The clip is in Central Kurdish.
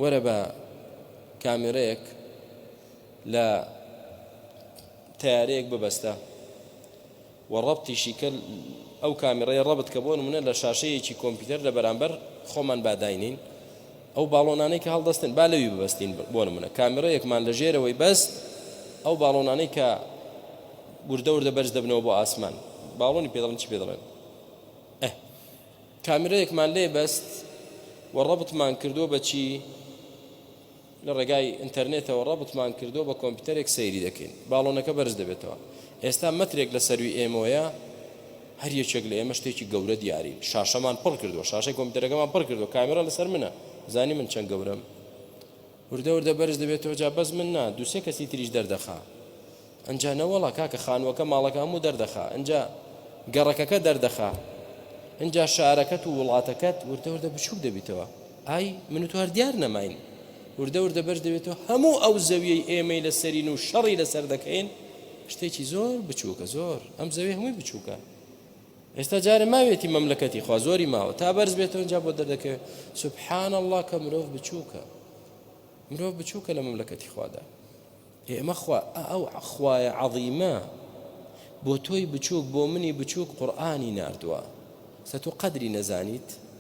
وەرە بە کامێرەیەک لە تەیارەیەک ببەستە و ڕەبتیشی کە ئەو کامێرەیە ڕەبت کە بۆ نمونە لە شاشەیەکی کۆمپیوتەر لە بەرامبەر خۆمان باداینین ئەو باڵۆنانەی کە هەڵدەستن با لەوی ببەستین بۆ نمونە کامێرەیەکمان لە ژێرەوەی بەست ئەو باڵۆنانەی کە وردە وردە بەرز دەبنەوە بۆ ئاسمان باڵۆنی پێدەڵن چی پێدەڵێن کامێرەیەکمان لێ بەست و ڕەبتمان کردووە بە چی لە ڕێگای ئینتەرنێتەوە ڕەبتمان کردووە بە کۆمپیوتەرێک سەیری دەکەین باڵۆنەکە بەرز دەبێتەوە ئێستا مەترێک لە سەروی ئێمەوەیە هەر یەکێک لە ئێمە شتێکی گەورە دیاری شاشەمان پڕ کردووە شاشەی کۆمپیوتەرەکەمان پڕ کردووە کامێرە لەسەر منە زانی من چەند گەورەم وردە وردە بەرز دەبێتەوە جا بەس من نا دووسێ کەسی تریش دەردەخا ئەنجا نەوەڵا کاکە خانووەکە ماڵەکە هەموو دەردەخا ئەنجا گەڕەکەکە دەردەخا ئەنجا شارەکەت و وڵاتەکەت وردە وردە بچووک دەبیتەوە ئای من و تو هەر دیار نەماین وردە وردە بەرز دەبێتەوە هەموو ئەو زەویەی ئێمەی لەسەرین و شەڕی لەسەر دەکەین شتێکی زۆر بچووکە زۆر ئەم زەوی هەمووی بچووکە ئێستا جارە ماوێتی مەملەکەتی خوا زۆری ماوە تا بەرز بێتەوە جا بۆ دەردەکەوێت سوبحان الله کە مرۆڤ بچووکە مرۆڤ بچووکە لە مەملەکەتی خوادا ئێمە خوا ئەو خوایە عەظیمە بۆ تۆی بچووک بۆ منی بچووک قورئانی ناردووە سە تۆ قەدری نەزانیت